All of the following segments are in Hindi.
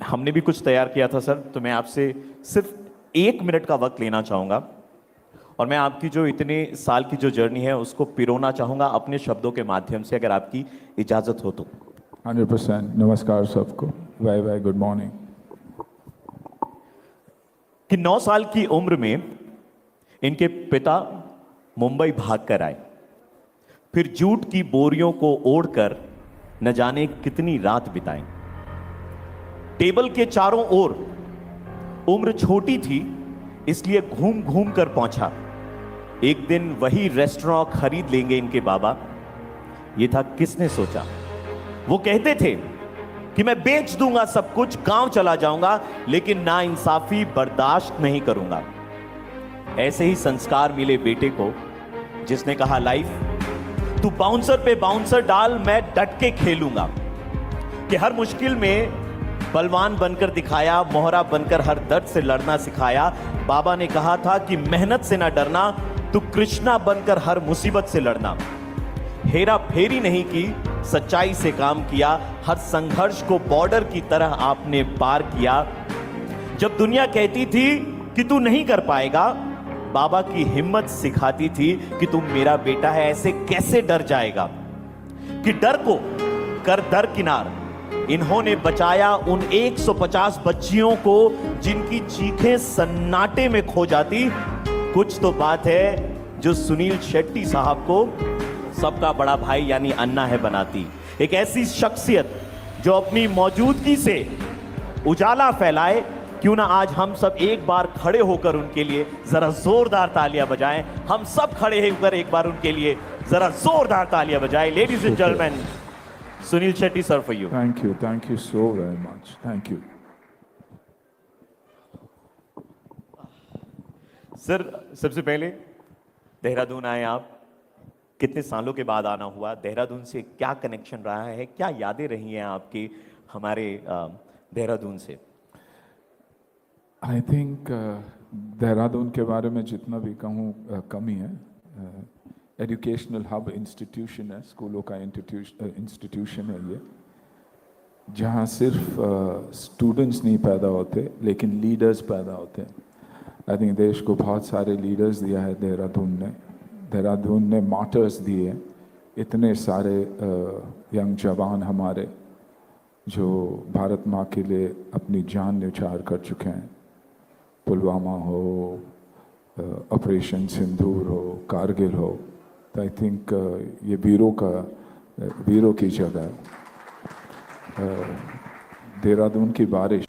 हमने भी कुछ तैयार किया था सर, तो मैं आपसे सिर्फ 1 मिनट का वक्त लेना चाहूँगा और मैं आपकी जो इतने साल की जो जर्नी है उसको पिरोना चाहूँगा अपने शब्दों के माध्यम से, अगर आपकी इजाज़त हो तो। 100%। नमस्कार सबको। Bye bye, good morning. कि 9 साल की उम्र में इनके पिता मुंबई भाग कर आए, फिर जूट की बोरियों को ओढ़कर न जाने कितनी रात बिताई। टेबल के चारों ओर उम्र छोटी थी इसलिए घूम घूम कर पहुंचा। एक दिन वही रेस्टोरेंट खरीद लेंगे इनके बाबा, ये था किसने सोचा। वो कहते थे कि मैं बेच दूंगा सब कुछ, गांव चला जाऊंगा, लेकिन ना इंसाफी बर्दाश्त नहीं करूंगा। ऐसे ही संस्कार मिले बेटे को, जिसने कहा लाइफ तू बाउंसर पे बाउंसर डाल, मैं डट के खेलूंगा। कि हर मुश्किल में बलवान बनकर दिखाया, मोहरा बनकर हर दर्द से लड़ना सिखाया। बाबा ने कहा था कि मेहनत से ना डरना, तू कृष्णा बनकर हर मुसीबत से लड़ना। हेरा फेरी नहीं की, सच्चाई से काम किया, हर संघर्ष को बॉर्डर की तरह आपने पार किया। जब दुनिया कहती थी कि तू नहीं कर पाएगा, बाबा की हिम्मत सिखाती थी कि तू मेरा बेटा है, ऐसे कैसे डर जाएगा। कि डर को कर दरकिनार, इन्होंने बचाया उन 150 बच्चियों को जिनकी चीखें सन्नाटे में खो जाती। कुछ तो बात है जो सुनील शेट्टी साहब को सबका बड़ा भाई यानी अन्ना है बनाती। एक ऐसी शख्सियत जो अपनी मौजूदगी से उजाला फैलाए। क्यों ना आज हम सब एक बार खड़े होकर उनके लिए जरा जोरदार तालियां बजाएं। हम सब खड़े होकर एक बार उनके लिए जरा जोरदार तालियां बजाएं। Ladies and gentleman, Sunil Shetty sir for you. Thank you so very much, thank you. Sir सबसे पहले देहरादून आए आप, कितने सालों के बाद आना हुआ, देहरादून से क्या कनेक्शन रहा है, क्या यादें रही हैं आपकी हमारे देहरादून से? आई थिंक देहरादून के बारे में जितना भी कहूँ कम ही है। एजुकेशनल हब इंस्टीट्यूशन है, स्कूलों का इंस्टीट्यूशन है ये, जहाँ सिर्फ स्टूडेंट्स नहीं पैदा होते लेकिन लीडर्स पैदा होते हैं। आई थिंक देश को बहुत सारे लीडर्स दिया है देहरादून ने। देहरादून ने मार्टर्स दिए, इतने सारे यंग जवान हमारे जो भारत माँ के लिए अपनी जान न्यौछावर कर चुके हैं। पुलवामा हो, ऑपरेशन सिंदूर हो, कारगिल हो, तो आई थिंक ये वीरों की जगह है। देहरादून की बारिश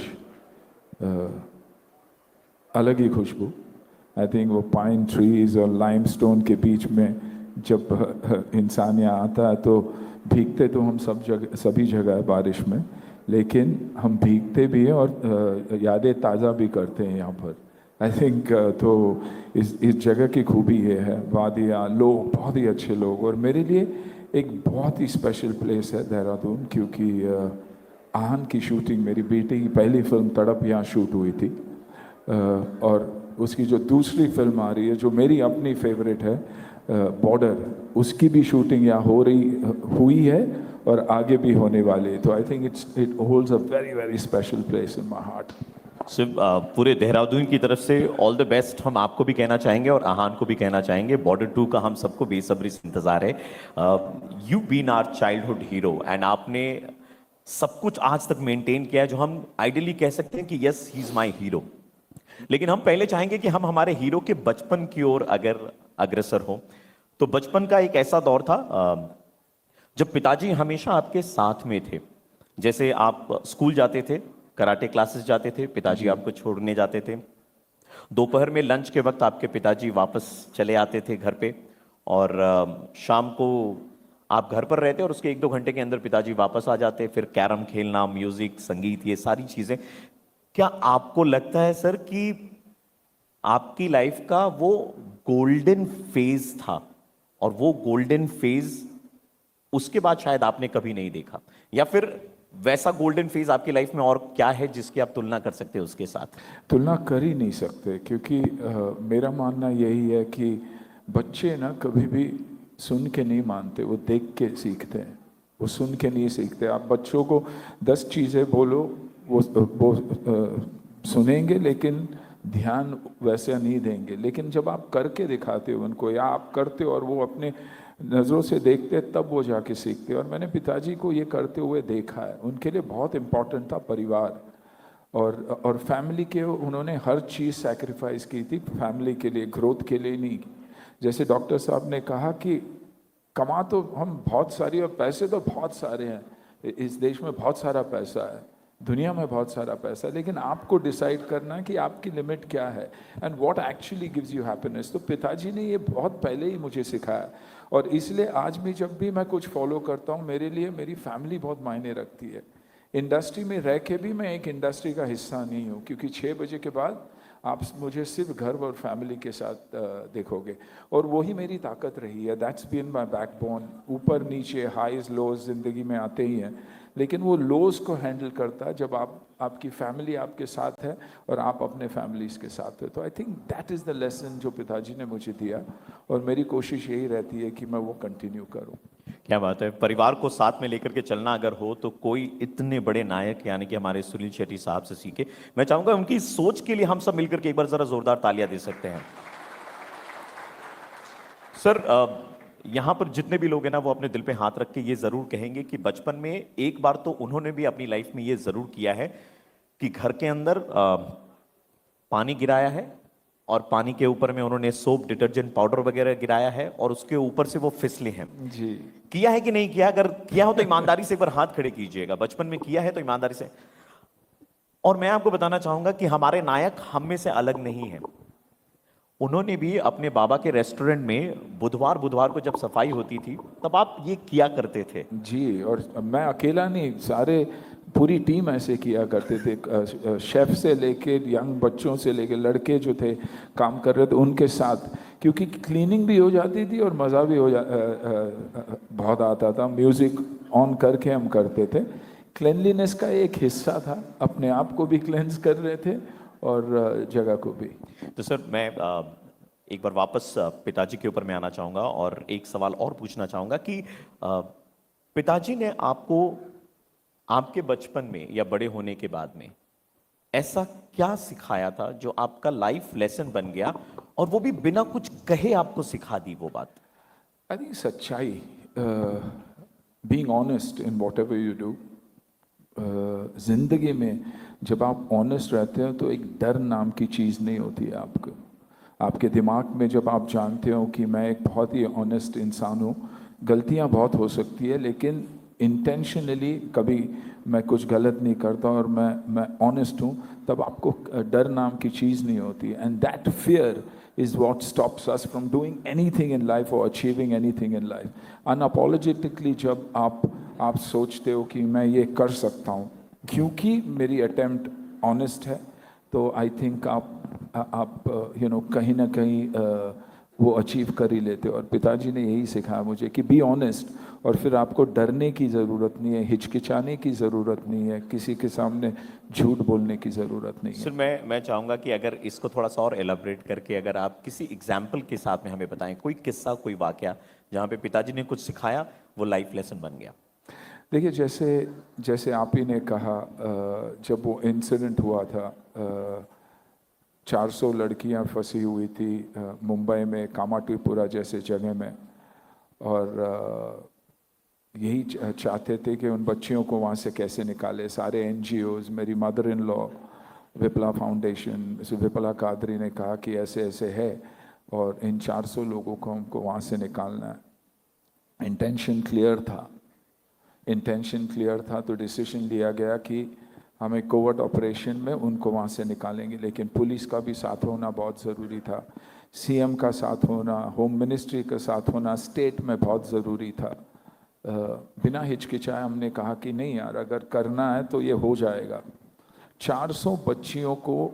अलग ही खुशबू। आई थिंक वो पाइन ट्रीज और लाइमस्टोन के बीच में जब इंसान यहाँ आता है तो भीगते तो हम सभी जगह बारिश में, लेकिन हम भीगते भी हैं और यादें ताज़ा भी करते हैं यहाँ पर। आई थिंक तो इस जगह की खूबी ये है, वादियाँ, लोग बहुत ही अच्छे लोग। और मेरे लिए एक बहुत ही स्पेशल प्लेस है देहरादून, क्योंकि आहन की शूटिंग, मेरी बेटी की पहली फिल्म तड़प यहाँ शूट हुई थी। और उसकी जो दूसरी फिल्म आ रही है जो मेरी अपनी फेवरेट है, बॉर्डर, उसकी भी शूटिंग यहाँ हुई है और आगे भी होने वाली है। तो I think it holds a very very special place in my heart. सिर्फ पूरे देहरादून की तरफ से ऑल द बेस्ट हम आपको भी कहना चाहेंगे और आहान को भी कहना चाहेंगे। बॉर्डर 2 का हम सबको बेसब्री से इंतजार है। You been our childhood hero and आपने सब कुछ आज तक मेंटेन किया है, जो हम आइडियली कह सकते हैं कि yes he is my hero. लेकिन हम पहले चाहेंगे कि हम हमारे हीरो के बचपन की ओर अगर अग्रसर हो, तो बचपन का एक ऐसा दौर था जब पिताजी हमेशा आपके साथ में थे। जैसे आप स्कूल जाते थे, कराटे क्लासेस जाते थे, पिताजी आपको छोड़ने जाते थे। दोपहर में लंच के वक्त आपके पिताजी वापस चले आते थे घर पे, और शाम को आप घर पर रहते और उसके 1-2 घंटे के अंदर पिताजी वापस आ जाते। फिर कैरम खेलना, म्यूजिक, संगीत, ये सारी चीजें। क्या आपको लगता है सर कि आपकी लाइफ का वो गोल्डन फेज था, और वो गोल्डन फेज उसके बाद शायद आपने कभी नहीं देखा, या फिर वैसा गोल्डन फेज आपकी लाइफ में और क्या है जिसकी आप तुलना कर सकते हो उसके साथ? तुलना कर ही नहीं सकते, क्योंकि मेरा मानना यही है कि बच्चे ना कभी भी सुन के नहीं मानते, वो देख के सीखते हैं। वो सुन के नहीं सीखते। आप बच्चों को 10 चीज़ें बोलो, सुनेंगे लेकिन ध्यान वैसा नहीं देंगे। लेकिन जब आप करके दिखाते हो उनको, या आप करते हो और वो अपने नज़रों से देखते हैं, तब वो जाके सीखते हैं। और मैंने पिताजी को ये करते हुए देखा है। उनके लिए बहुत इम्पोर्टेंट था परिवार और फैमिली के, उन्होंने हर चीज़ सैक्रिफाइस की थी फैमिली के लिए, ग्रोथ के लिए नहीं। जैसे डॉक्टर साहब ने कहा कि कमा तो हम बहुत सारी, और पैसे तो बहुत सारे हैं, इस देश में बहुत सारा पैसा है, दुनिया में बहुत सारा पैसा है, लेकिन आपको डिसाइड करना है कि आपकी लिमिट क्या है and what actually gives you happiness. तो पिताजी ने ये बहुत पहले ही मुझे सिखाया, और इसलिए आज भी जब भी मैं कुछ फॉलो करता हूँ, मेरे लिए मेरी फैमिली बहुत मायने रखती है। इंडस्ट्री में रह के भी मैं एक इंडस्ट्री का हिस्सा नहीं हूँ, क्योंकि 6 बजे के बाद आप मुझे सिर्फ घर और फैमिली के साथ देखोगे, और वही मेरी ताकत रही है। That's been my backbone. ऊपर नीचे हाईज लोज ज़िंदगी में आते ही हैं, लेकिन वो लोज को हैंडल करता है जब आपकी फैमिली आपके साथ है और आप अपने फैमिलीज के साथ हो। तो I think that is the lesson जो पिताजी ने मुझे दिया, और मेरी कोशिश यही रहती है कि मैं वो कंटिन्यू करूँ। क्या बात है। परिवार को साथ में लेकर के चलना अगर हो तो कोई इतने बड़े नायक यानी कि हमारे सुनील शेट्टी साहब से सीखे। मैं चाहूंगा उनकी सोच के लिए हम सब मिलकर के एक बार जरा जोरदार तालियां दे सकते हैं। सर, यहां पर जितने भी लोग हैं ना, वो अपने दिल पे हाथ रख के ये जरूर कहेंगे कि बचपन में एक बार तो उन्होंने भी अपनी लाइफ में ये जरूर किया है कि घर के अंदर पानी गिराया है, और पानी के ऊपर में उन्होंने सोप, डिटर्जेंट पाउडर वगैरह गिराया है, और उसके ऊपर से वो फिसले हैं। जी। किया है कि नहीं किया? अगर किया हो तो ईमानदारी से एक बार हाथ खड़े कीजिएगा। बचपन में किया है तो ईमानदारी से। और मैं आपको बताना चाहूंगा कि हमारे नायक हम में से अलग नहीं है। उन्होंने भी अपने बाबा के रेस्टोरेंट में बुधवार बुधवार को जब सफाई होती थी, तब आप ये किया करते थे। जी, और मैं अकेला नहीं, सारे पूरी टीम ऐसे किया करते थे। शेफ से लेके यंग बच्चों से लेके लड़के जो थे काम कर रहे थे उनके साथ, क्योंकि क्लीनिंग भी हो जाती थी और मज़ा भी बहुत आता था। म्यूज़िक ऑन करके हम करते थे। क्लेनलीनेस का एक हिस्सा था, अपने आप को भी क्लेंस कर रहे थे और जगह को भी। तो सर, मैं एक बार वापस पिताजी के ऊपर मैं आना चाहूंगा और एक सवाल और पूछना चाहूंगा कि पिताजी ने आपको आपके बचपन में या बड़े होने के बाद में ऐसा क्या सिखाया था जो आपका लाइफ लेसन बन गया, और वो भी बिना कुछ कहे आपको सिखा दी वो बात? आई थिंक सच्चाई, being honest in what ever you do. जिंदगी में जब आप ऑनेस्ट रहते हो तो एक डर नाम की चीज़ नहीं होती है आपको। आपके दिमाग में जब आप जानते हो कि मैं एक बहुत ही ऑनेस्ट इंसान हूँ, गलतियाँ बहुत हो सकती है, लेकिन इंटेंशनली कभी मैं कुछ गलत नहीं करता और मैं ऑनेस्ट हूँ, तब आपको डर नाम की चीज़ नहीं होती। And that fear is what stops us from doing anything in life or achieving anything in life. Unapologetically जब आप सोचते हो कि मैं ये कर सकता हूँ क्योंकि मेरी अटेम्प्ट ऑनेस्ट है, तो आई थिंक आप कहीं ना कहीं वो अचीव कर ही लेते हो। और पिताजी ने यही सिखाया मुझे कि बी ऑनेस्ट, और फिर आपको डरने की ज़रूरत नहीं है, हिचकिचाने की ज़रूरत नहीं है, किसी के सामने झूठ बोलने की ज़रूरत नहीं है। सर, मैं चाहूंगा कि अगर इसको थोड़ा सा और एलाबरेट करके अगर आप किसी एग्जाम्पल के साथ में हमें बताएं, कोई किस्सा, कोई वाकया जहाँ पे पिताजी ने कुछ सिखाया, वो लाइफ लेसन बन गया। देखिए, जैसे आप ही ने कहा, जब वो इंसिडेंट हुआ था, 400 लड़कियां फंसी हुई थी मुंबई में कामाटीपुरा जैसे जगह में, और यही चाहते थे कि उन बच्चियों को वहाँ से कैसे निकाले। सारे NGOs, मेरी mother in law, Vipla foundation, Vipla Kadri ने कहा कि ऐसे ऐसे है और इन 400 लोगों को हमको वहाँ से निकालना है। इंटेंशन क्लियर था, तो डिसीजन लिया गया कि हमें कोवर्ट ऑपरेशन में उनको वहाँ से निकालेंगे, लेकिन पुलिस का भी साथ होना बहुत ज़रूरी था, CM का साथ होना, होम मिनिस्ट्री का साथ होना स्टेट में बहुत ज़रूरी था। बिना हिचकिचाए हमने कहा कि नहीं यार, अगर करना है तो ये हो जाएगा। 400 बच्चियों को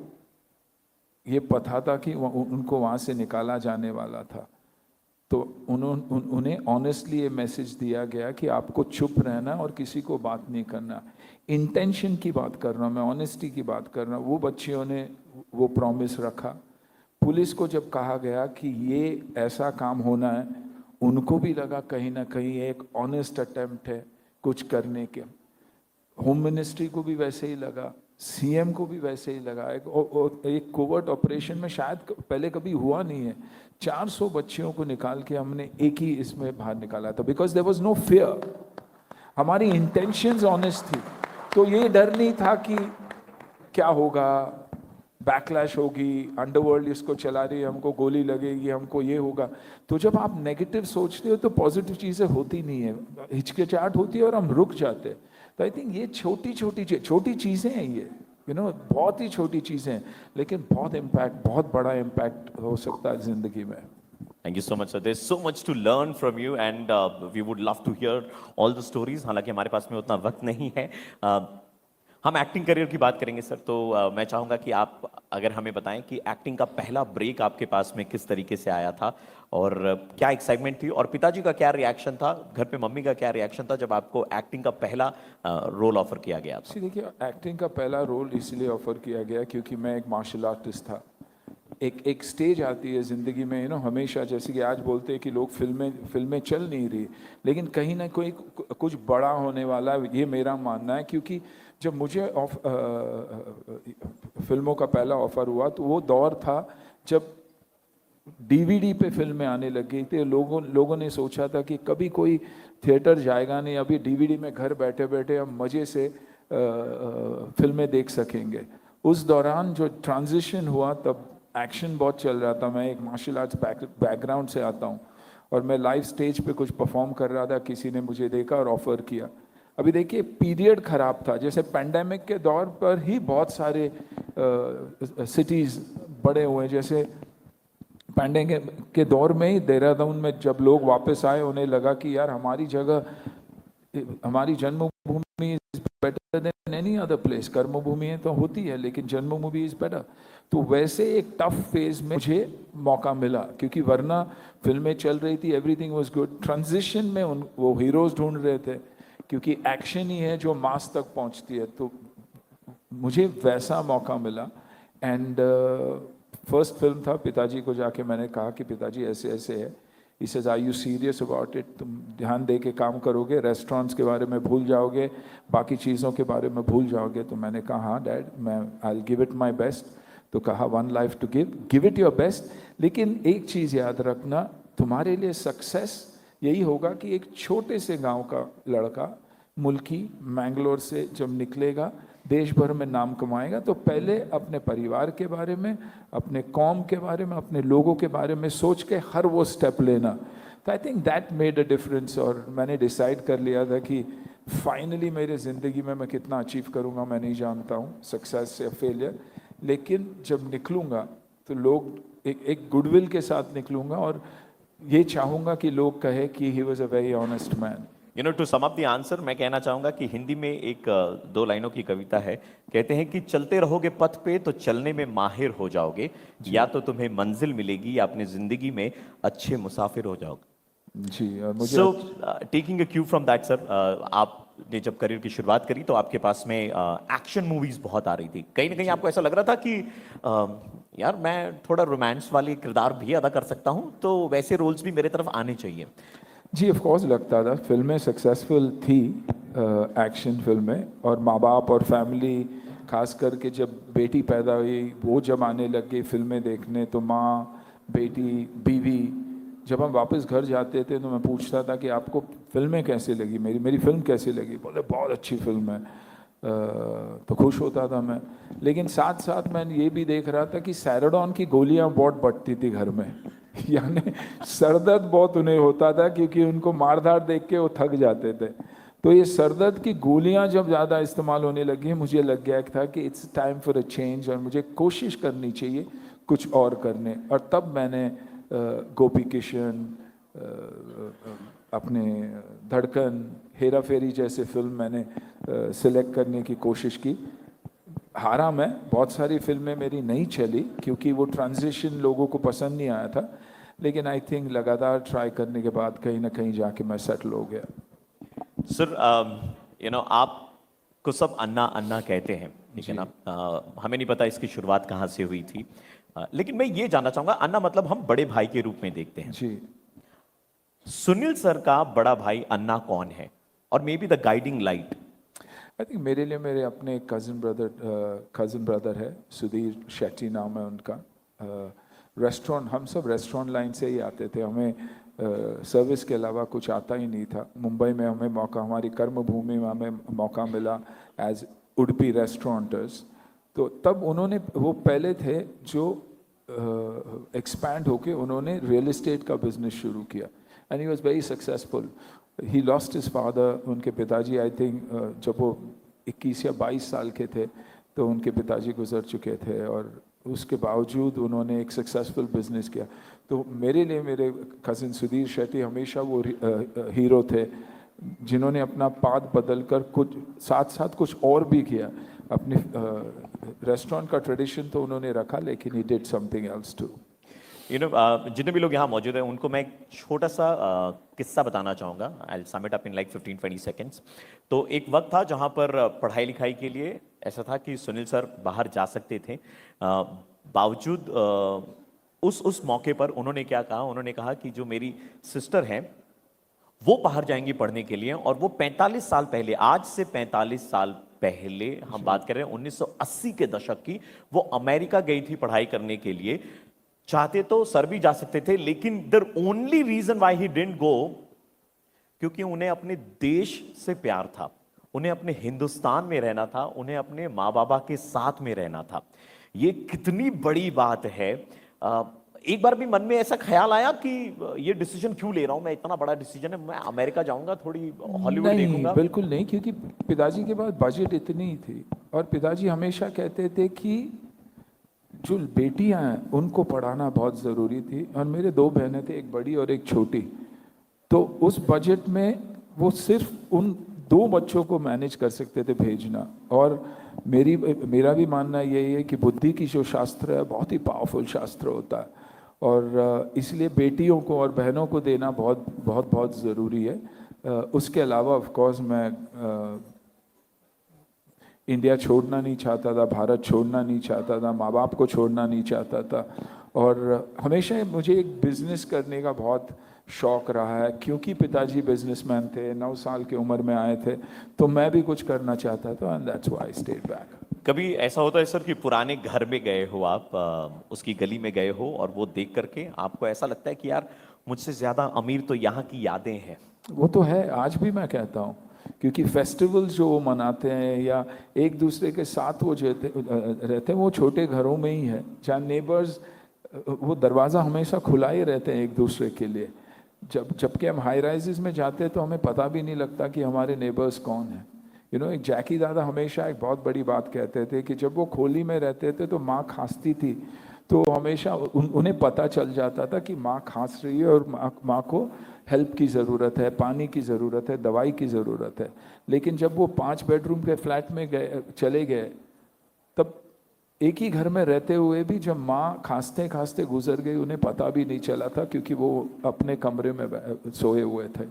ये पता था कि उनको वहाँ से निकाला जाने वाला था, तो उन्हें ऑनेस्टली ये मैसेज दिया गया कि आपको चुप रहना और किसी को बात नहीं करना। इंटेंशन की बात कर रहा हूँ मैं, ऑनेस्टी की बात कर रहा हूँ। वो बच्चियों ने वो प्रॉमिस रखा। पुलिस को जब कहा गया कि ये ऐसा काम होना है, उनको भी लगा कहीं ना कहीं एक ऑनेस्ट अटेम्प्ट है कुछ करने के। होम मिनिस्ट्री को भी वैसे ही लगा, सीएम को भी वैसे ही लगा। एक कोवर्ट ऑपरेशन में शायद पहले कभी हुआ नहीं है, 400 बच्चियों को निकाल के हमने एक ही इसमें बाहर निकाला था, because there was no fear, हमारी इंटेंशंस ऑनेस्ट थी। तो ये डर नहीं था कि क्या होगा, बैकलैश होगी, अंडरवर्ल्ड इसको चला रही है, हमको गोली लगेगी, हमको ये होगा। तो जब आप नेगेटिव सोचते हो तो पॉजिटिव चीज़ें होती नहीं है, हिचकिचाहट होती है और हम रुक जाते हैं। तो आई थिंक ये छोटी चीज़ें हैं ये, बहुत ही छोटी चीज़ें हैं, लेकिन बहुत बड़ा इम्पैक्ट हो सकता है ज़िंदगी में। Thank you so much, sir. There's so much to learn from you, and we would love to hear all the stories. हालांकि हमारे पास में उतना वक्त नहीं है। हम एक्टिंग करियर की बात करेंगे सर, तो मैं चाहूँगा कि आप अगर हमें बताएं कि एक्टिंग का पहला ब्रेक आपके पास में किस तरीके से आया था, और क्या एक्साइटमेंट थी, और पिताजी का क्या रिएक्शन था, घर पे मम्मी का क्या रिएक्शन था जब आपको एक्टिंग का पहला रोल ऑफर किया गया था? देखिए, एक्टिंग का पहला रोल इसलिए ऑफर किया गया क्योंकि मैं एक मार्शल आर्टिस्ट था। एक स्टेज आती है ज़िंदगी में, हमेशा, जैसे कि आज बोलते हैं कि लोग फिल्में चल नहीं रही, लेकिन कहीं ना कोई कुछ बड़ा होने वाला है, ये मेरा मानना है। क्योंकि जब मुझे फिल्मों का पहला ऑफर हुआ तो वो दौर था जब डीवीडी पे फिल्में आने लग गई थी। लोगों ने सोचा था कि कभी कोई थिएटर जाएगा नहीं, अभी डीवीडी में घर बैठे बैठे हम मज़े से फिल्में देख सकेंगे। उस दौरान जो ट्रांजिशन हुआ, तब एक्शन बहुत चल रहा था। मैं एक मार्शल आर्ट्स बैकग्राउंड से आता हूँ और मैं लाइव स्टेज पे कुछ परफॉर्म कर रहा था, किसी ने मुझे देखा और ऑफर किया। अभी देखिए, पीरियड खराब था, जैसे पेंडेमिक के दौर पर ही बहुत सारे सिटीज़ बड़े हुए। जैसे पेंडेमिक के दौर में ही देहरादून में जब लोग वापस आए, उन्हें लगा कि यार हमारी जगह, हमारी जन्मभूमि is better than any other place. कर्मभूमि है तो होती है, लेकिन जन्मभूमि इज बेटर। तो वैसे एक टफ फेज में मुझे मौका मिला, क्योंकि वरना फिल्में चल रही थी, एवरीथिंग वाज गुड। ट्रांजिशन में वो हीरोज ढूंढ रहे थे, क्योंकि एक्शन ही है जो मास तक पहुंचती है। तो मुझे वैसा मौका मिला। एंड फर्स्ट फिल्म था, पिताजी को जाके मैंने कहा कि पिताजी ऐसे ऐसे है। He says, are you serious about it? तुम ध्यान दे के काम करोगे, रेस्टोरेंट्स के बारे में भूल जाओगे, बाकी चीज़ों के बारे में भूल जाओगे? तो मैंने कहा हाँ डैड, मैं I'll give it my best। तो कहा one life to give it your best। लेकिन एक चीज़ याद रखना, तुम्हारे लिए सक्सेस यही होगा कि एक छोटे से गांव का लड़का मुल्की मैंगलोर से जब निकलेगा, देश भर में नाम कमाएगा, तो पहले अपने परिवार के बारे में, अपने कौम के बारे में, अपने लोगों के बारे में सोच के हर वो स्टेप लेना। तो I think that made a difference. और मैंने डिसाइड कर लिया था कि फाइनली मेरे ज़िंदगी में मैं कितना अचीव करूँगा मैं नहीं जानता हूँ, सक्सेस या फेलियर, लेकिन जब निकलूँगा तो लोग एक गुडविल के साथ निकलूँगा, और ये चाहूँगा कि लोग कहे कि he was a very honest man. To sum up the answer, मैं कहना चाहूंगा कि हिंदी में एक 2 लाइनों की कविता है। कहते हैं कि चलते रहोगे पथ पे तो चलने में माहिर हो जाओगे, या तो तुम्हें मंजिल मिलेगी या अपनी जिंदगी में अच्छे मुसाफिर हो जाओगे। जी, मुझे so taking a Q from that sir, आपने जब करियर की शुरुआत करी तो आपके पास में एक्शन मूवीज बहुत आ रही थी। कहीं ना कहीं आपको ऐसा लग रहा था कि यार मैं थोड़ा रोमांस वाली किरदार भी अदा कर सकता हूँ, तो वैसे रोल्स भी मेरे तरफ आने चाहिए? जी, ऑफ कोर्स लगता था। फिल्में सक्सेसफुल थी, एक्शन फिल्में, और माँ बाप और फैमिली, खास करके जब बेटी पैदा हुई, वो जब आने लग गई फिल्में देखने, तो माँ, बेटी, बीवी, जब हम वापस घर जाते थे तो मैं पूछता था कि आपको फिल्में कैसे लगी, मेरी फिल्म कैसी लगी? बोले बहुत अच्छी फिल्म है। तो खुश होता था मैं। लेकिन साथ साथ मैं ये भी देख रहा था कि सैराडोन की गोलियां बहुत बटती थी घर में यानी सरदर्द बहुत उन्हें होता था, क्योंकि उनको मारधाड़ देख के वो थक जाते थे। तो ये सरदर्द की गोलियां जब ज़्यादा इस्तेमाल होने लगी, मुझे लग गया था कि it's time for a change, और मुझे कोशिश करनी चाहिए कुछ और करने। और तब मैंने गोपी किशन, अपने धड़कन, हेरा फेरी जैसे फिल्म मैंने सिलेक्ट करने की कोशिश की। हारा मैं, बहुत सारी फिल्में मेरी नहीं चली क्योंकि वो ट्रांजिशन लोगों को पसंद नहीं आया था, लेकिन आई थिंक लगातार ट्राई करने के बाद कहीं ना कहीं जाके मैं सेटल हो गया। सर, आपको सब अन्ना अन्ना कहते हैं, ठीक है ना? हमें नहीं पता इसकी शुरुआत कहाँ से हुई थी, लेकिन मैं ये जानना चाहूंगा, अन्ना मतलब हम बड़े भाई के रूप में देखते हैं जी। सुनील सर का बड़ा भाई अन्ना कौन है, और may be the guiding light? I think मेरे लिए मेरे अपने कज़न ब्रदर है, सुधीर शेट्टी नाम है उनका। रेस्टोरेंट, हम सब रेस्टोरेंट लाइन से ही आते थे, हमें सर्विस के अलावा कुछ आता ही नहीं था। मुंबई में हमें मौका, हमारी कर्म भूमि में हमें मौका मिला एज उडुपी रेस्टोरेंटर्स। तो तब उन्होंने, वो पहले थे जो एक्सपैंड होके उन्होंने रियल एस्टेट का बिजनेस शुरू किया and he was very successful. He lost his father, उनके पिताजी आई थिंक जब वो 21 या 22 साल के थे तो उनके पिताजी गुजर चुके थे, और उसके बावजूद उन्होंने एक सक्सेसफुल बिजनेस किया। तो मेरे लिए मेरे कज़न सुधीर शेट्टी हमेशा वो हीरो थे जिन्होंने अपना पाथ बदल कर कुछ साथ साथ कुछ और भी किया। अपने रेस्टोरेंट का ट्रेडिशन तो उन्होंने रखा, लेकिन he did something else too. जितने भी लोग यहाँ मौजूद हैं उनको मैं एक छोटा सा किस्सा बताना चाहूँगा। I will sum it up in like 15-20 seconds. तो एक वक्त था जहाँ पर पढ़ाई लिखाई के लिए ऐसा था कि सुनील सर बाहर जा सकते थे, बावजूद उस मौके पर उन्होंने क्या कहा, उन्होंने कहा कि जो मेरी सिस्टर हैं वो बाहर जाएंगी पढ़ने के लिए, और वो 45 साल पहले, आज से 45 साल पहले हम बात कर रहे हैं 1980 के दशक की, वो अमेरिका गई थी पढ़ाई करने के लिए। चाहते तो सर भी जा सकते थे, लेकिन the only reason why he didn't go, क्योंकि उन्हें अपने देश से प्यार था, उन्हें अपने हिंदुस्तान में रहना था, उन्हें अपने माँ बाबा के साथ में रहना था। ये कितनी बड़ी बात है। एक बार भी मन में ऐसा ख्याल आया कि ये डिसीजन क्यों ले रहा हूं मैं, इतना बड़ा डिसीजन है, मैं अमेरिका जाऊंगा, थोड़ी हॉलीवुड देखूंगा? बिल्कुल नहीं, क्योंकि पिताजी के पास बजट इतनी ही थी, और पिताजी हमेशा कहते थे कि जो बेटियां हैं उनको पढ़ाना बहुत ज़रूरी थी। और मेरे 2 बहनें थे, एक बड़ी और एक छोटी, तो उस बजट में वो सिर्फ उन 2 बच्चों को मैनेज कर सकते थे भेजना। और मेरा भी मानना यही है कि बुद्धि की जो शास्त्र है बहुत ही पावरफुल शास्त्र होता है, और इसलिए बेटियों को और बहनों को देना बहुत बहुत बहुत ज़रूरी है। उसके अलावा ऑफ कोर्स मैं इंडिया छोड़ना नहीं चाहता था, भारत छोड़ना नहीं चाहता था, माँ बाप को छोड़ना नहीं चाहता था, और हमेशा मुझे एक बिजनेस करने का बहुत शौक रहा है। क्योंकि पिताजी बिजनेसमैन थे, 9 साल की उम्र में आए थे, तो मैं भी कुछ करना चाहता था, and that's why I stayed back. कभी ऐसा होता है सर कि पुराने घर में गए हो आप, उसकी गली में गए हो, और वो देख करके आपको ऐसा लगता है कि यार मुझसे ज्यादा अमीर तो यहाँ की यादें हैं? वो तो है, आज भी मैं कहता हूँ, क्योंकि फेस्टिवल्स जो वो मनाते हैं या एक दूसरे के साथ वो रहते हैं, वो छोटे घरों में ही है, जहाँ नेबर्स, वो दरवाज़ा हमेशा खुला ही रहते हैं एक दूसरे के लिए। जबकि हम हाई राइजेस में जाते हैं तो हमें पता भी नहीं लगता कि हमारे नेबर्स कौन हैं। एक जैकी दादा हमेशा एक बहुत बड़ी बात कहते थे कि जब वो खोली में रहते थे तो माँ खांसती थी, तो हमेशा उन्हें पता चल जाता था कि माँ खांस रही है और माँ को हेल्प की ज़रूरत है, पानी की ज़रूरत है, दवाई की ज़रूरत है। लेकिन जब वो 5 बेडरूम के फ्लैट में चले गए, तब एक ही घर में रहते हुए भी जब माँ खांसते खांसते गुजर गई, उन्हें पता भी नहीं चला था, क्योंकि वो अपने कमरे में सोए हुए थे।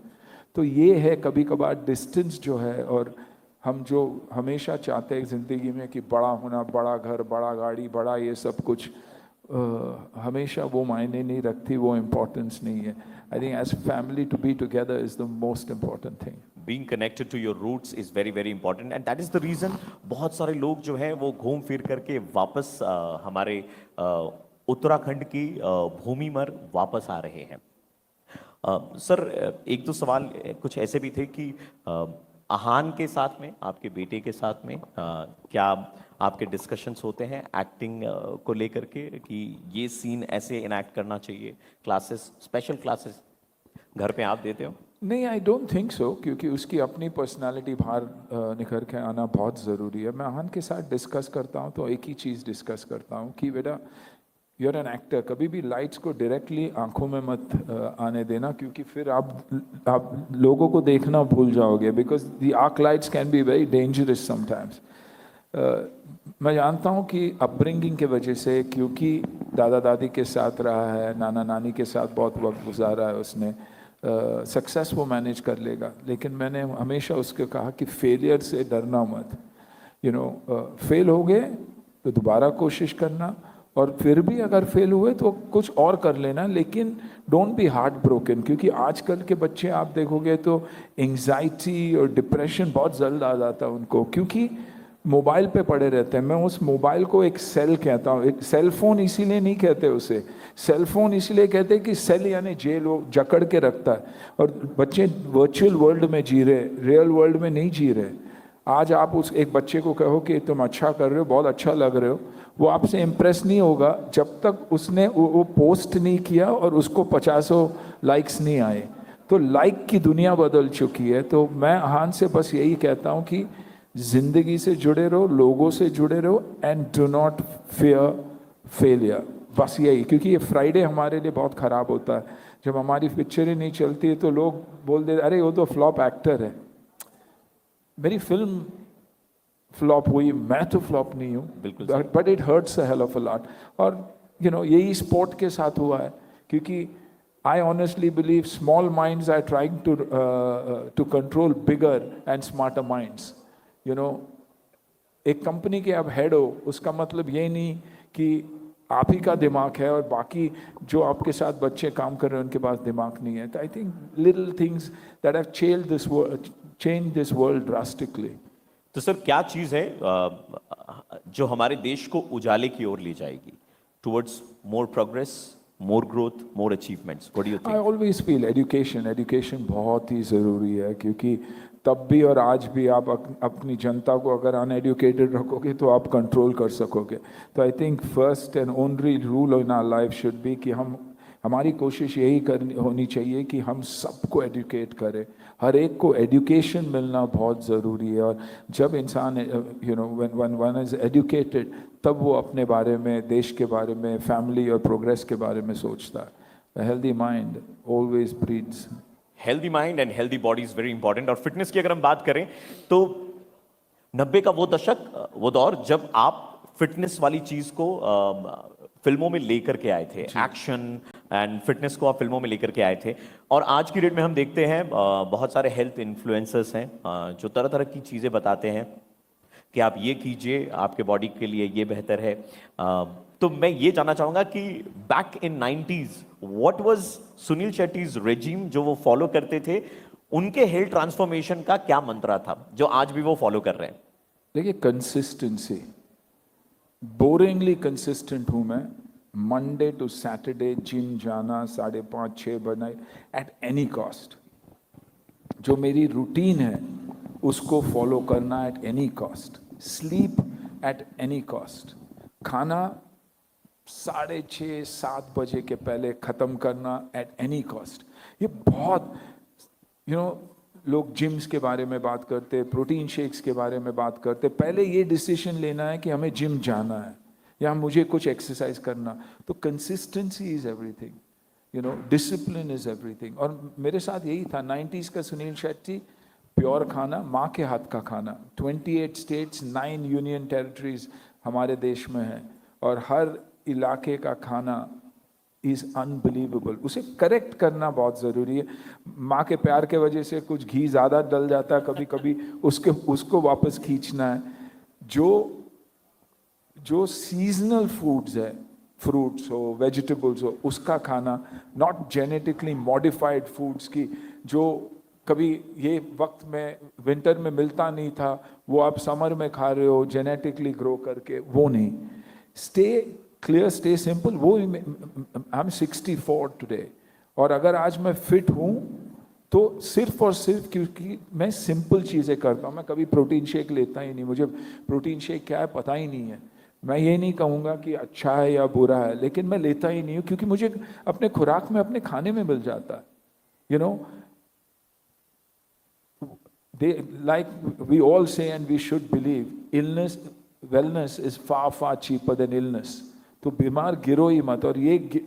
तो ये है कभी कभार डिस्टेंस जो है, और हम जो हमेशा चाहते हैं ज़िंदगी में कि बड़ा होना, बड़ा घर, बड़ा गाड़ी, बड़ा ये सब कुछ, हमेशा वो मायने नहीं रखती, वो इम्पोर्टेंस नहीं है। I think as family to be together is the most important thing. Being connected to your roots is very very important, and that is the reason बहुत सारे लोग जो हैं वो घूम फिर करके वापस हमारे उत्तराखंड की भूमि पर वापस आ रहे हैं। सर, एक दो सवाल कुछ ऐसे भी थे कि आहान के साथ में, आपके बेटे के साथ में क्या आपके डिस्कशंस होते हैं एक्टिंग को लेकर के कि ये सीन ऐसे इनैक्ट करना चाहिए? क्लासेस, स्पेशल क्लासेस घर पे आप देते हो? नहीं, आई डोंट थिंक सो, क्योंकि उसकी अपनी पर्सनालिटी बाहर निखर के आना बहुत ज़रूरी है। मैं आहान के साथ डिस्कस करता हूँ तो एक ही चीज़ डिस्कस करता हूँ कि बेटा, यू आर एन एक्टर, कभी भी लाइट्स को डायरेक्टली आंखों में मत आने देना, क्योंकि फिर आप लोगों को देखना भूल जाओगे, because the arc lights can be very dangerous sometimes. मैं जानता हूँ कि अपब्रिंगिंग के वजह से, क्योंकि दादा दादी के साथ रहा है, नाना नानी के साथ बहुत वक्त गुजारा है उसने, सक्सेस वो मैनेज कर लेगा। लेकिन मैंने हमेशा उसको कहा कि फेलियर से डरना मत। फेल हो गए तो दोबारा कोशिश करना, और फिर भी अगर फेल हुए तो कुछ और कर लेना, लेकिन डोंट बी हार्ट ब्रोकन, क्योंकि आजकल के बच्चे आप देखोगे तो एंजाइटी और डिप्रेशन बहुत जल्द आ जाता है उनको, क्योंकि मोबाइल पे पड़े रहते हैं। मैं उस मोबाइल को एक सेल कहता हूँ, एक सेल फोन इसीलिए नहीं कहते उसे, सेल फोन इसलिए कहते हैं कि सेल यानी जेल, वो जकड़ के रखता है। और बच्चे वर्चुअल वर्ल्ड में जी रहे, रियल वर्ल्ड में नहीं जी रहे। आज आप उस एक बच्चे को कहो कि तुम अच्छा कर रहे हो, बहुत अच्छा लग रहे हो, वो आपसे इम्प्रेस नहीं होगा जब तक उसने वो पोस्ट नहीं किया और उसको 50 लाइक्स नहीं आए। तो लाइक की दुनिया बदल चुकी है। तो मैं हान से बस यही कहता हूँ कि जिंदगी से जुड़े रहो, लोगों से जुड़े रहो, and do not fear failure. बस यही, क्योंकि ये फ्राइडे हमारे लिए बहुत ख़राब होता है। जब हमारी पिक्चरें नहीं चलती है तो लोग बोल देते अरे वो तो फ्लॉप एक्टर है। मेरी फिल्म फ्लॉप हुई, मैं तो फ्लॉप नहीं हूँ, बिल्कुल, but it hurts a hell of a lot. और यही स्पोर्ट के साथ हुआ है, क्योंकि I honestly believe small minds are trying to control bigger and smarter minds. एक कंपनी के आप हेड हो, उसका मतलब ये नहीं कि आप ही का दिमाग है और बाकी जो आपके साथ बच्चे काम कर रहे हैं उनके पास दिमाग नहीं है। तो I think little things that have change this world drastically. तो सर क्या चीज है जो हमारे देश को उजाले की ओर ले जाएगी, towards more progress, more growth, more achievements? What do you I think? Always feel education बहुत ही ज़रूरी है, क्योंकि तब भी और आज भी आप अपनी जनता को अगर अनएडुकेटेड रखोगे तो आप कंट्रोल कर सकोगे। तो I think first and only rule in our life should be कि हमारी कोशिश यही करनी होनी चाहिए कि हम सबको एडुकेट करें। हर एक को एजुकेशन मिलना बहुत ज़रूरी है। और जब इंसान व्हेन वन इज़ एजुकेटेड, तब वो अपने बारे में, देश के बारे में, फैमिली और प्रोग्रेस के बारे में सोचता है। Healthy mind always breeds. Healthy mind and healthy body is very important. और फिटनेस की अगर हम बात करें तो 90 का वो दशक, वो दौर जब आप फिटनेस वाली चीज को फिल्मों में लेकर के आए थे, एक्शन एंड फिटनेस को आप फिल्मों में लेकर के आए थे। और आज की डेट में हम देखते हैं बहुत सारे हेल्थ इन्फ्लुएंसर्स हैं जो तरह तरह की चीज़ें बताते हैं कि आप ये कीजिए, आपके बॉडी के लिए ये बेहतर है। तो मैं ये जानना चाहूँगा कि back in 90s what was Sunil Shetty's regime जो वो फॉलो करते थे, उनके हेल्थ ट्रांसफॉर्मेशन का क्या मंत्रा था जो आज भी वो फॉलो कर रहे हैं? देखिए, कंसिस्टेंसी, बोरिंगली कंसिस्टेंट हूँ मैं। मंडे टू सैटरडे जिम जाना 5:30-6 बजे एट एनी कॉस्ट। जो मेरी रूटीन है उसको फॉलो करना at any cost. Sleep at any cost. खाना 6:30-7 बजे के पहले ख़त्म करना एट एनी कॉस्ट। ये बहुत लोग जिम्स के बारे में बात करते, प्रोटीन शेक्स के बारे में बात करते। पहले ये डिसीजन लेना है कि हमें जिम जाना है या मुझे कुछ एक्सरसाइज करना। तो consistency is everything, discipline is everything. और मेरे साथ यही था 90s का सुनील शेट्टी। प्योर खाना, माँ के हाथ का खाना। 28 स्टेट्स, 9 यूनियन टेरिटरीज हमारे देश में है, और हर इलाके का खाना इज अनबिलीवेबल। उसे करेक्ट करना बहुत ज़रूरी है। माँ के प्यार के वजह से कुछ घी ज़्यादा डल जाता है कभी कभी, उसको वापस खींचना है। जो सीजनल फूड्स है, फ्रूट्स हो, वेजिटेबल्स हो, उसका खाना, नॉट जेनेटिकली मॉडिफाइड फूड्स की जो कभी ये वक्त में विंटर में मिलता नहीं था, वो आप समर में खा रहे हो जेनेटिकली ग्रो करके, वो नहीं। Stay clear, stay simple. वो आई एम 64 टुडे, और अगर आज मैं फिट हूँ तो सिर्फ और सिर्फ क्योंकि मैं सिंपल चीज़ें करता हूँ। मैं कभी प्रोटीन शेक लेता ही नहीं, मुझे प्रोटीन शेक क्या है पता ही नहीं है। मैं ये नहीं कहूँगा कि अच्छा है या बुरा है, लेकिन मैं लेता ही नहीं हूँ क्योंकि मुझे अपने खुराक में, अपने खाने में मिल जाता है। Like we all say and we should believe, wellness is far cheaper than illness. तो बीमार गिरो ही मत। और ये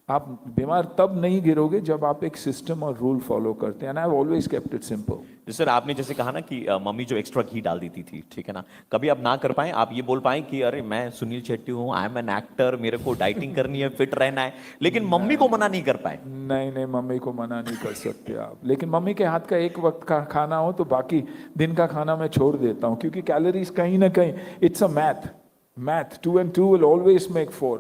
आप बीमार तब नहीं गिरोगे जब आप एक सिस्टम और रूल फॉलो करते हैं। I have always kept it simple. Sir आपने जैसे कहा ना कि मम्मी जो एक्स्ट्रा घी डाल देती थी, ठीक है ना, कभी आप ना कर पाए, आप ये बोल पाए कि अरे मैं सुनील शेट्टी हूँ, आई एम एन एक्टर, मेरे को डाइटिंग करनी है, फिट रहना है, लेकिन मम्मी को मना नहीं कर पाए? नहीं, मम्मी को मना नहीं कर सकते आप। लेकिन मम्मी के हाथ का एक वक्त का खाना हो तो बाकी दिन का खाना मैं छोड़ देता हूँ, क्योंकि कैलोरीज कहीं ना कहीं, it's a math 2 and 2 will always make 4।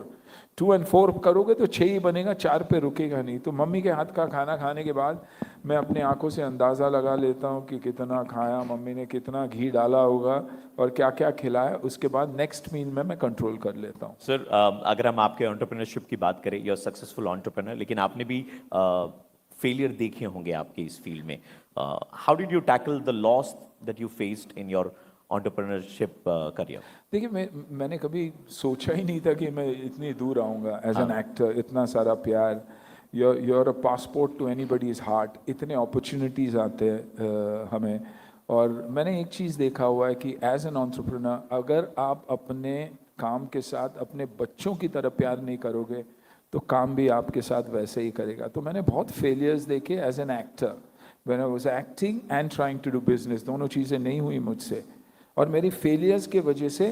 2 and 4 करोगे तो 6 ही बनेगा, 4 पे रुकेगा नहीं। तो मम्मी के हाथ का खाना खाने के बाद मैं अपनी आंखों से अंदाज़ा लगा लेता हूँ कि कितना खाया, मम्मी ने कितना घी डाला होगा और क्या क्या खिलाया, उसके बाद नेक्स्ट मील में मैं कंट्रोल कर लेता हूँ। सर अगर हम आपके एंटरप्रेन्योरशिप की बात करें, यू आर सक्सेसफुल एंटरप्रेन्योर, लेकिन आपने भी फेलियर देखे होंगे आपके इस फील्ड में। How did you tackle the loss that you faced in your entrepreneurship career? देखिए मैंने कभी सोचा ही नहीं था कि मैं इतनी दूर आऊँगा एज एन एक्टर। इतना सारा प्यार, you're a passport to anybody's heart, इतने अपॉर्चुनिटीज़ आते हैं हमें। और मैंने एक चीज़ देखा हुआ है कि एज एन एंटरप्रेन्योर अगर आप अपने काम के साथ अपने बच्चों की तरह प्यार नहीं करोगे तो काम भी आपके साथ वैसे ही करेगा। तो मैंने बहुत फेलियर्स देखे as an actor, when I was acting and trying to do business, दोनों चीज़ें नहीं हुई मुझसे। और मेरी फेलियर्स के वजह से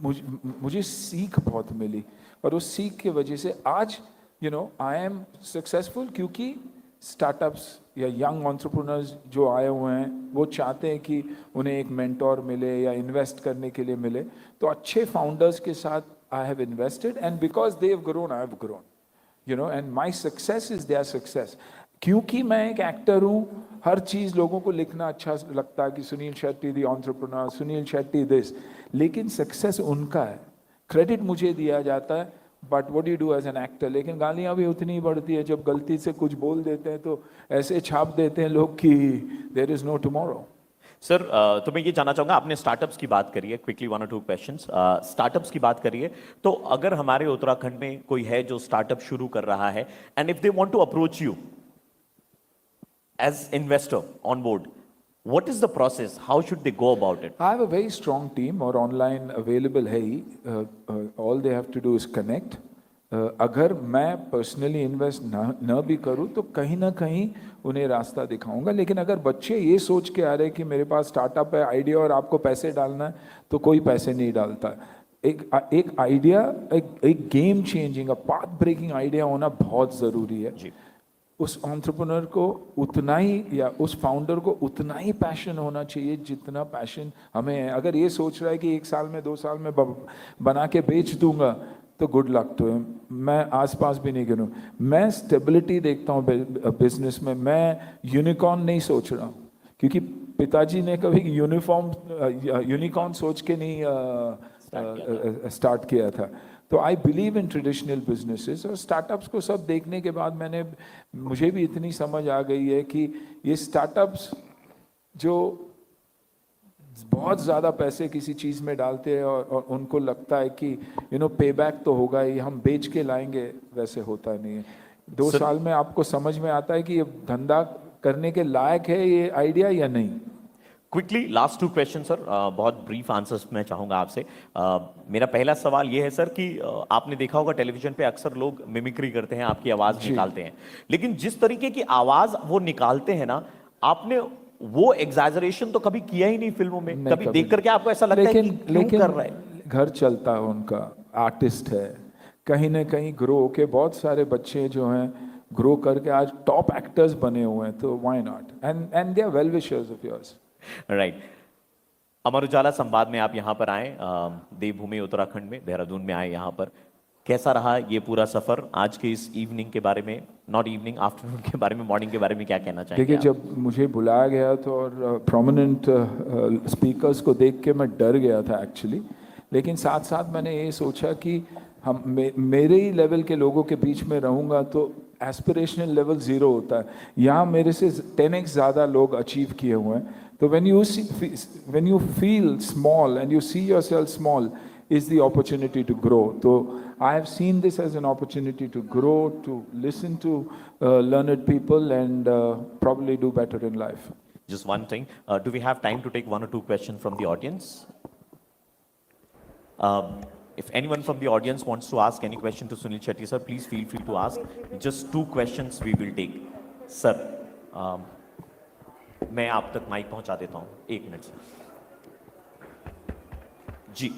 मुझे सीख बहुत मिली, और उस सीख के वजह से आज आई एम सक्सेसफुल, क्योंकि स्टार्टअप्स या यंग एंटरप्रेन्योर्स जो आए हुए हैं वो चाहते हैं कि उन्हें एक मेंटोर मिले या इन्वेस्ट करने के लिए मिले। तो अच्छे फाउंडर्स के साथ I have invested, and because they have grown I have grown, and my success is their success. क्योंकि मैं एक एक्टर हूँ, हर चीज़ लोगों को लिखना अच्छा लगता है कि Sunil Shetty the entrepreneur, Sunil Shetty this, लेकिन सक्सेस उनका है, क्रेडिट मुझे दिया जाता है। But what you do as an actor, लेकिन गालियाँ भी उतनी ही बढ़ती है, जब गलती से कुछ बोल देते हैं तो ऐसे छाप देते हैं लोग कि there is no tomorrow. Sir तो मैं ये जानना चाहूंगा, आपने स्टार्टअप्स की बात करी है, क्विकली 1 or 2 क्वेश्चंस। स्टार्टअप्स की बात करिए, तो अगर हमारे उत्तराखंड में कोई है जो स्टार्टअप शुरू कर रहा है, and if they want to approach you as investor on board, what is the process, how should they go about it? I have a very strong team और online available है ही, all they have to do is connect। अगर मैं पर्सनली इन्वेस्ट ना भी करूं तो कहीं ना कहीं उन्हें रास्ता दिखाऊंगा। लेकिन अगर बच्चे ये सोच के आ रहे हैं कि मेरे पास स्टार्टअप है, आइडिया, और आपको पैसे डालना है, तो कोई पैसे नहीं डालता। एक आइडिया, एक game changing, path breaking idea होना बहुत ज़रूरी है जी। उस एंटरप्रेन्योर को उतना ही, या उस फाउंडर को उतना ही पैशन होना चाहिए जितना पैशन हमें है। अगर ये सोच रहा है कि 1 साल में 2 साल में बना के बेच दूंगा, तो गुड लक टू हिम। मैं आसपास भी नहीं गिनूँ। मैं स्टेबिलिटी देखता हूँ बिजनेस में। मैं यूनिकॉर्न नहीं सोच रहा हूँ, क्योंकि पिताजी ने कभी यूनिकॉर्न सोच के नहीं स्टार्ट किया था। तो I believe in traditional businesses, और स्टार्टअप्स को सब देखने के बाद मुझे भी इतनी समझ आ गई है कि ये स्टार्टअप्स जो बहुत ज़्यादा पैसे किसी चीज़ में डालते हैं और उनको लगता है कि पे बैक तो होगा ही, हम बेच के लाएंगे, वैसे होता नहीं है। 2 साल में आपको समझ में आता है कि ये धंधा करने के लायक है ये आइडिया या नहीं। क्विकली लास्ट 2 क्वेश्चन सर, बहुत ब्रीफ आंसर्स मैं चाहूंगा आपसे। मेरा पहला सवाल ये है सर कि आपने देखा होगा टेलीविजन पे अक्सर लोग मिमिक्री करते हैं, आपकी आवाज निकालते हैं, लेकिन जिस तरीके की आवाज वो निकालते हैं ना, आपने वो एग्जैजरेशन तो कभी किया ही नहीं फिल्मों में। कभी देख करके आपको ऐसा लगता है कि क्यों कर रहा है? घर चलता है उनका, आर्टिस्ट है, कहीं ना कहीं ग्रो होके बहुत सारे बच्चे जो हैं ग्रो करके आज टॉप एक्टर्स बने हुए हैं, तो why not, and they are well wishers of yours. Right. Amar Ujala Samvad में आप यहाँ पर आए, देवभूमि उत्तराखंड में, देहरादून में आए यहाँ पर। कैसा रहा ये पूरा सफर? आज के इस इवनिंग के बारे में, नॉट इवनिंग, आफ्टरनून के बारे में, मॉर्निंग के बारे में क्या कहना चाहेंगे? देखिए, जब मुझे बुलाया गया तो और प्रोमिनेंट स्पीकर्स को देख के मैं डर गया था एक्चुअली, लेकिन साथ साथ मैंने ये सोचा कि मेरे ही लेवल के लोगों के बीच में रहूँगा तो एस्पिरेशनल लेवल 0 होता है। यहाँ मेरे से 10x ज़्यादा लोग अचीव किए हुए हैं। तो when you feel small and you see yourself small is the opportunity to grow. So I have seen this as an opportunity to grow, to listen to learned people, and probably do better in life. Just one thing, do we have time to take 1 or 2 questions from the audience? If anyone from the audience wants to ask any question to Sunil Shetty sir, please feel free to ask. Just 2 questions we will take. Sir, मैं आप तक माइक पहुंचा देता हूं, 1 मिनट से। जी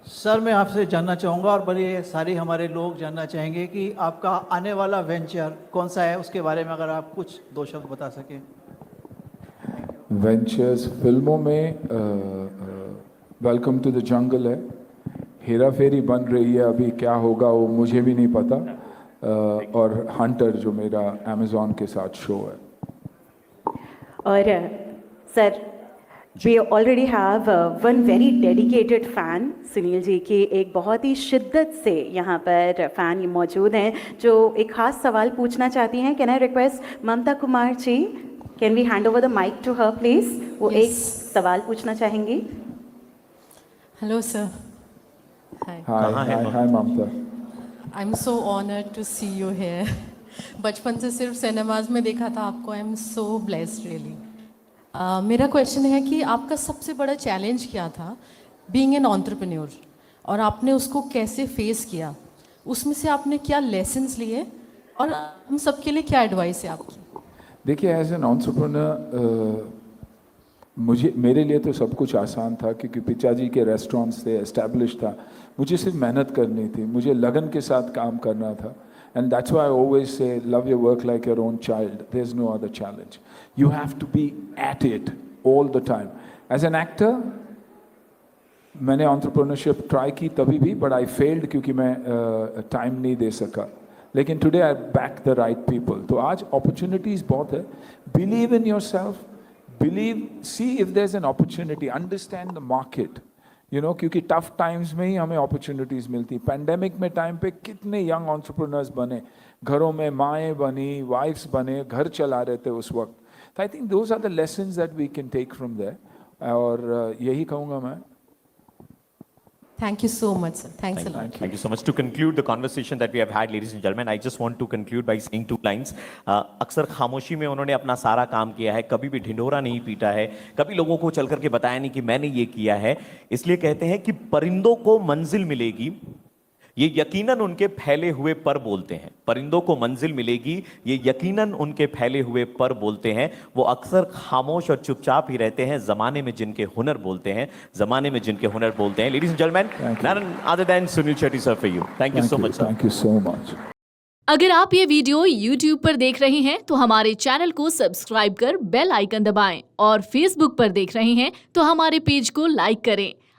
सर, मैं आपसे जानना चाहूँगा और बड़े सारे हमारे लोग जानना चाहेंगे कि आपका आने वाला वेंचर कौन सा है, उसके बारे में अगर आप कुछ 2 शब्द बता सकें। वेंचर्स फिल्मों में वेलकम टू द जंगल है, हेरा फेरी बन रही है, अभी क्या होगा वो मुझे भी नहीं पता, और हंटर जो मेरा अमेज़ॉन के साथ शो है। और sir, we already have one very dedicated fan, Sunil ji की एक बहुत ही शिद्दत से यहाँ पर फैन मौजूद हैं जो एक खास सवाल पूछना चाहती हैं। Can I request Mamta Kumar ji, can we hand over the mic to her please? वो Yes. एक सवाल पूछना चाहेंगी। Hello, sir. Hi. हाय कहाँ है हाय हाय ममता। I'm so honored to see you here. बचपन से सिर्फ सिनेमाज में देखा था आपको। I am so blessed really. मेरा क्वेश्चन है कि आपका सबसे बड़ा चैलेंज क्या था बीइंग एन एंटरप्रेन्योर, और आपने उसको कैसे फेस किया? उसमें से आपने क्या लेसन्स लिए, और हम सबके लिए क्या एडवाइस है आपकी? देखिए, एज एन एंटरप्रेन्योर मेरे लिए तो सब कुछ आसान था, क्योंकि पिताजी के रेस्टोरेंट्स थे, एस्टेब्लिश था। मुझे सिर्फ मेहनत करनी थी, मुझे लगन के साथ काम करना था। And that's why I always say love your work like your own child, there is no other challenge. You have to be at it all the time. As an actor मैंने एंटरप्रेन्योरशिप ट्राई की तभी भी, बट आई फेल्ड क्योंकि मैं टाइम नहीं दे सका। लेकिन today I back the right people. तो आज अपॉर्चुनिटीज़ बहुत है। Believe in yourself, believe, see if there is an opportunity, understand the market, you know, क्योंकि टफ टाइम्स में ही हमें अपॉर्चुनिटीज़ मिलती। पैंडेमिक में टाइम पे कितने यंग एंटरप्रेन्योर्स बने, घरों में माएँ बनी, वाइफ्स बने, घर चला रहे थे उस वक्त। तो I think those are the lessons that we can take from there. और यही कहूँगा मैं। Thank you so much, sir. Thanks a lot. Thank you so much. To conclude the conversation that we have had, ladies and gentlemen, I just want to conclude by saying two lines. अक्सर खामोशी में उन्होंने अपना सारा काम किया है, कभी भी ढिंढोरा नहीं पीटा है, कभी लोगों को चल करके बताया नहीं कि मैंने ये किया है। इसलिए कहते हैं कि परिंदों को मंजिल मिलेगी, ये यकीनन उनके फैले हुए पर बोलते हैं। परिंदों को मंजिल मिलेगी, ये यकीनन उनके फैले हुए पर बोलते हैं। वो अक्सर खामोश और चुपचाप ही रहते हैं, जमाने में जिनके हुनर बोलते हैं, जमाने में जिनके हुनर बोलते हैं। Ladies and gentleman, none other than Sunil Shetty sir for you. Thank you so much, sir. Thank you so much. अगर आप ये वीडियो YouTube पर देख रहे हैं तो हमारे चैनल को सब्सक्राइब कर बेल आइकन दबाएं, और Facebook पर देख रहे हैं तो हमारे पेज को लाइक करें।